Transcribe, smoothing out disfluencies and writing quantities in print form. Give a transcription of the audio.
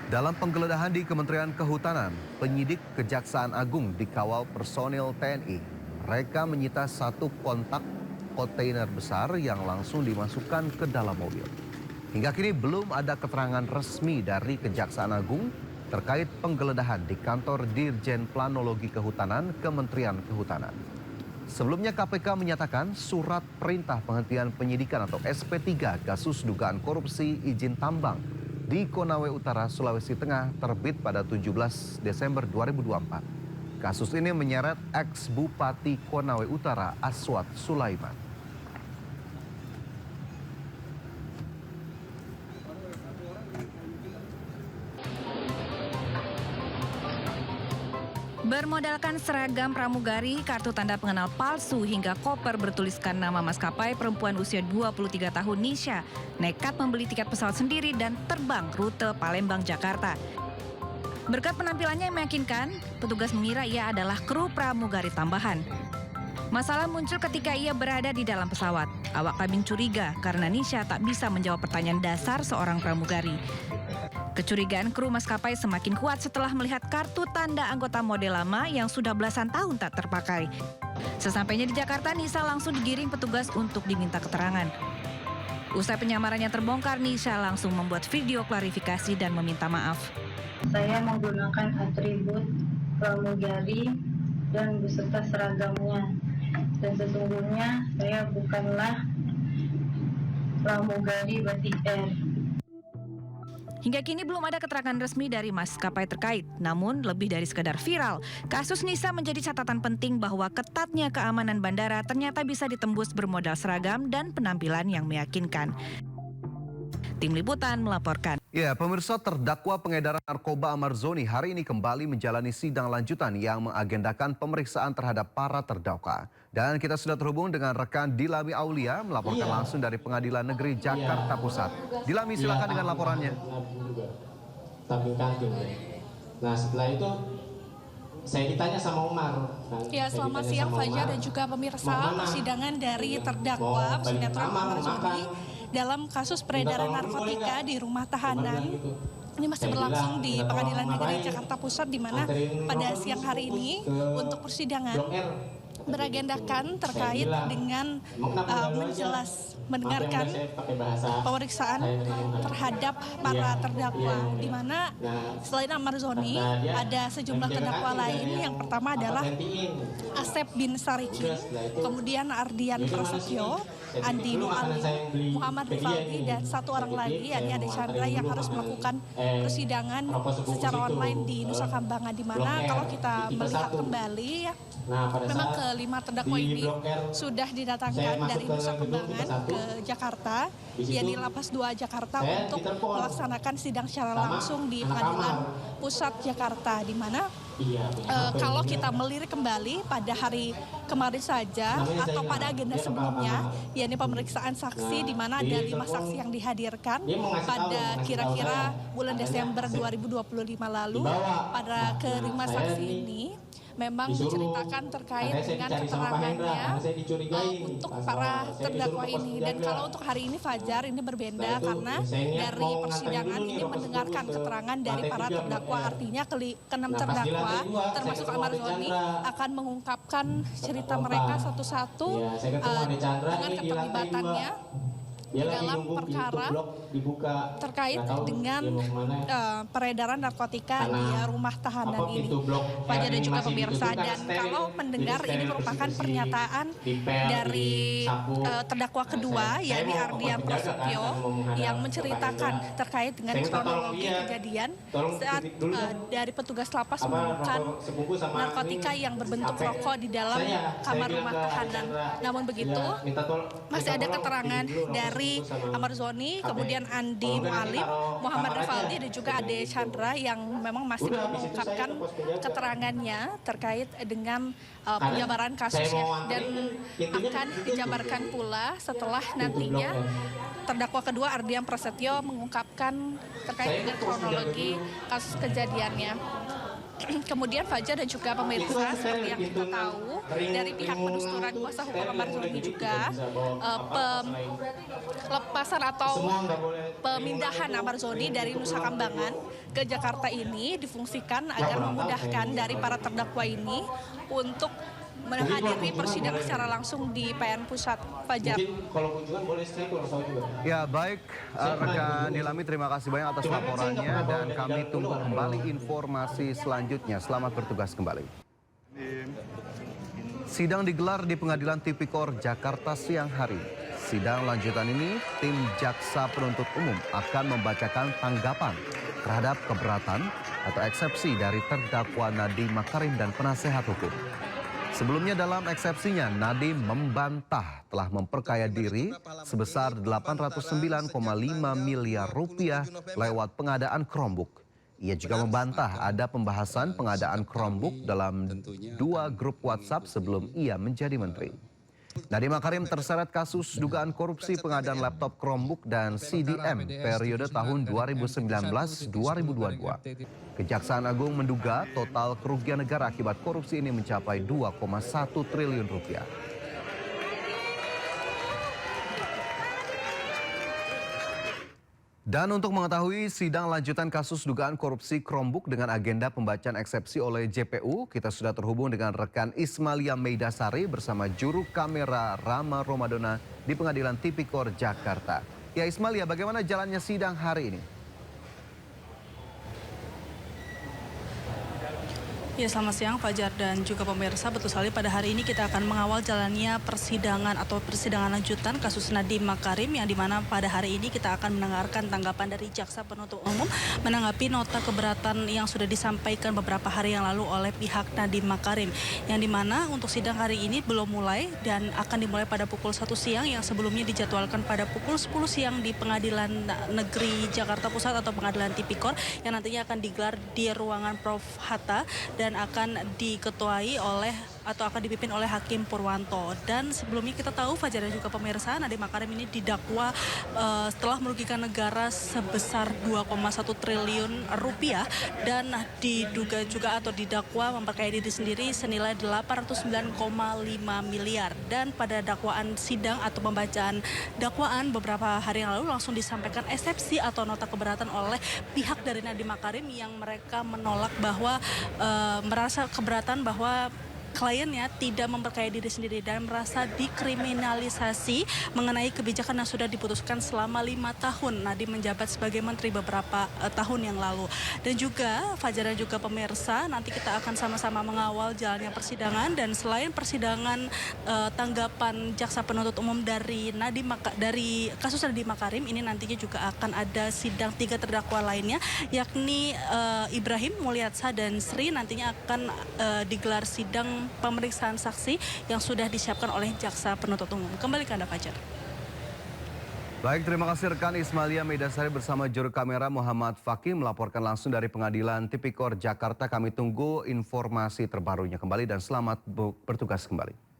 Dalam penggeledahan di Kementerian Kehutanan, penyidik Kejaksaan Agung dikawal personil TNI. Mereka menyita satu kontak kontainer besar yang langsung dimasukkan ke dalam mobil. Hingga kini belum ada keterangan resmi dari Kejaksaan Agung terkait penggeledahan di kantor Dirjen Planologi Kehutanan Kementerian Kehutanan. Sebelumnya KPK menyatakan surat perintah penghentian penyidikan atau SP3 kasus dugaan korupsi izin tambang di Konawe Utara, Sulawesi Tengah terbit pada 17 Desember 2024. Kasus ini menyeret ex-Bupati Konawe Utara Aswad Sulaiman. Bermodalkan seragam pramugari, kartu tanda pengenal palsu hingga koper bertuliskan nama maskapai, perempuan usia 23 tahun Nisha nekat membeli tiket pesawat sendiri dan terbang rute Palembang-Jakarta. Berkat penampilannya yang meyakinkan, petugas mengira ia adalah kru pramugari tambahan. Masalah muncul ketika ia berada di dalam pesawat. Awak kabin curiga karena Nisha tak bisa menjawab pertanyaan dasar seorang pramugari. Kecurigaan kru maskapai semakin kuat setelah melihat kartu tanda anggota model lama yang sudah belasan tahun tak terpakai. Sesampainya di Jakarta, Nisha langsung digiring petugas untuk diminta keterangan. Usai penyamarannya terbongkar, Nisha langsung membuat video klarifikasi dan meminta maaf. Saya menggunakan atribut pramugari dan beserta seragamnya. Dan sesungguhnya saya bukanlah pramugari Batik Air. Hingga kini belum ada keterangan resmi dari maskapai terkait. Namun lebih dari sekadar viral, kasus Nisha menjadi catatan penting bahwa ketatnya keamanan bandara ternyata bisa ditembus bermodal seragam dan penampilan yang meyakinkan. Tim Liputan melaporkan. Ya, pemirsa, terdakwa pengedaran narkoba Ahmad Zoni hari ini kembali menjalani sidang lanjutan yang mengagendakan pemeriksaan terhadap para terdakwa. Dan kita sudah terhubung dengan rekan Dilami Aulia melaporkan langsung dari Pengadilan Negeri Jakarta Pusat. Dilami, silakan dengan laporannya. Nah, setelah itu saya ditanya sama Umar. Ya, selamat siang Fajar dan juga pemirsa. Persidangan dari terdakwa sinetron Ahmad Zoni dalam kasus peredaran narkotika di rumah tahanan ini masih berlangsung di Pengadilan Negeri Jakarta Pusat, di mana pada siang hari ini untuk persidangan beragendakan terkait dengan mendengarkan pemeriksaan terhadap para terdakwa, di mana selain Ahmad Zoni ada sejumlah terdakwa lain. Yang pertama adalah Asep bin Sarikin, kemudian Ardian Prasetyo, Andi Nuali, Muhammad Rifaldi, dan satu orang lagi, yakni Ade Chandra, yang harus melakukan persidangan secara online di Nusa Kambangan, di mana kalau kita melihat kembali ya, memang kelima terdakwa ini sudah didatangkan dari Nusa Kambangan ke Jakarta, yakni Lapas 2 Jakarta, untuk melaksanakan sidang secara langsung di Pengadilan Pusat Jakarta, di mana kalau kita melirik kembali pada hari kemarin saja atau pada agenda sebelumnya, yakni pemeriksaan saksi, di mana ada 5 saksi yang dihadirkan pada kira-kira bulan Desember 2025 lalu. Pada kelima saksi ini memang menceritakan terkait dengan keterangannya untuk para terdakwa ini. Dan kalau untuk hari ini Fajar, ini berbeda karena dari persidangan ini mendengarkan keterangan dari para terdakwa. Artinya keenam terdakwa termasuk Ahmad Zoni akan mengungkapkan cerita mereka satu-satu dengan keterlibatannya di dalam perkara terkait dengan peredaran narkotika di rumah tahanan ini. Fajar dan juga pemirsa, dan kalau mendengar ini merupakan pernyataan dari terdakwa kedua, yakni Ardian Prasetyo, yang menceritakan terkait dengan kronologi kejadian saat dari petugas lapas menemukan narkotika yang berbentuk rokok di dalam kamar rumah tahanan. Namun begitu, masih ada keterangan dari Ahmad Zoni, kemudian Andi Nuali, Muhammad Rifaldi, dan juga Ade Chandra yang memang masih belum mengungkapkan keterangannya terkait dengan penjabaran kasusnya, dan akan dijabarkan pula setelah nantinya terdakwa kedua Ardian Prasetyo mengungkapkan terkait dengan kronologi kasus kejadiannya. Kemudian Fajar dan juga pemirsa, seperti yang kita tahu dari pihak penusturan kuasa hukum Amar Zoni juga pelepasan atau pemindahan Amar Zoni dari Nusa Kambangan ke Jakarta ini difungsikan agar memudahkan dari para terdakwa ini untuk menghadiri persidangan secara langsung di PN Pusat. Fajar. Kalau kunjungan boleh stay kalau juga. Ya baik, rekan Nilami, terima kasih banyak atas laporannya dan kami tunggu kembali informasi selanjutnya. Selamat bertugas kembali. Sidang digelar di Pengadilan Tipikor Jakarta siang hari. Sidang lanjutan ini, tim Jaksa Penuntut Umum akan membacakan tanggapan terhadap keberatan atau eksepsi dari terdakwa Nadiem Makarim dan penasehat hukum. Sebelumnya dalam eksepsinya, Nadiem membantah telah memperkaya diri sebesar 809,5 miliar rupiah lewat pengadaan Chromebook. Ia juga membantah ada pembahasan pengadaan Chromebook dalam 2 grup WhatsApp sebelum ia menjadi menteri. Nadiem Makarim terseret kasus dugaan korupsi pengadaan laptop Chromebook dan CDM periode tahun 2019-2022. Kejaksaan Agung menduga total kerugian negara akibat korupsi ini mencapai 2,1 triliun rupiah. Dan untuk mengetahui sidang lanjutan kasus dugaan korupsi Chromebook dengan agenda pembacaan eksepsi oleh JPU, kita sudah terhubung dengan rekan Ismalia Meidasari bersama juru kamera Rama Romadona di Pengadilan Tipikor Jakarta. Ya Ismalia, bagaimana jalannya sidang hari ini? Ya, selamat siang Fajar dan juga pemirsa. Betul sekali, pada hari ini kita akan mengawal jalannya persidangan atau persidangan lanjutan kasus Nadiem Makarim, yang dimana pada hari ini kita akan mendengarkan tanggapan dari Jaksa Penuntut Umum menanggapi nota keberatan yang sudah disampaikan beberapa hari yang lalu oleh pihak Nadiem Makarim, yang dimana untuk sidang hari ini belum mulai dan akan dimulai pada pukul 1 siang yang sebelumnya dijadwalkan pada pukul 10 siang di Pengadilan Negeri Jakarta Pusat atau Pengadilan Tipikor, yang nantinya akan digelar di ruangan Prof. Hatta dan akan diketuai oleh atau akan dipimpin oleh Hakim Purwanto. Dan sebelumnya kita tahu, Fajar dan juga pemirsa, Nadiem Makarim ini didakwa setelah merugikan negara sebesar 2,1 triliun rupiah dan diduga juga atau didakwa memperkaya diri sendiri senilai 809,5 miliar. Dan pada dakwaan sidang atau pembacaan dakwaan beberapa hari yang lalu langsung disampaikan eksepsi atau nota keberatan oleh pihak dari Nadiem Makarim, yang mereka menolak bahwa merasa keberatan bahwa kliennya tidak memperkaya diri sendiri dan merasa dikriminalisasi mengenai kebijakan yang sudah diputuskan selama 5 tahun Nadiem menjabat sebagai menteri beberapa tahun yang lalu. Dan juga Fajar dan juga pemirsa, nanti kita akan sama-sama mengawal jalannya persidangan. Dan selain persidangan tanggapan Jaksa Penuntut Umum dari kasus Nadiem Makarim ini, nantinya juga akan ada sidang 3 terdakwa lainnya, yakni Ibrahim, Mulyatsa, dan Sri. Nantinya akan digelar sidang pemeriksaan saksi yang sudah disiapkan oleh Jaksa Penuntut Umum. Kembali ke Anda, Fajar. Baik, terima kasih rekan Ismalia Meidasari bersama juru kamera Muhammad Fakih melaporkan langsung dari Pengadilan Tipikor Jakarta. Kami tunggu informasi terbarunya kembali dan selamat bertugas kembali.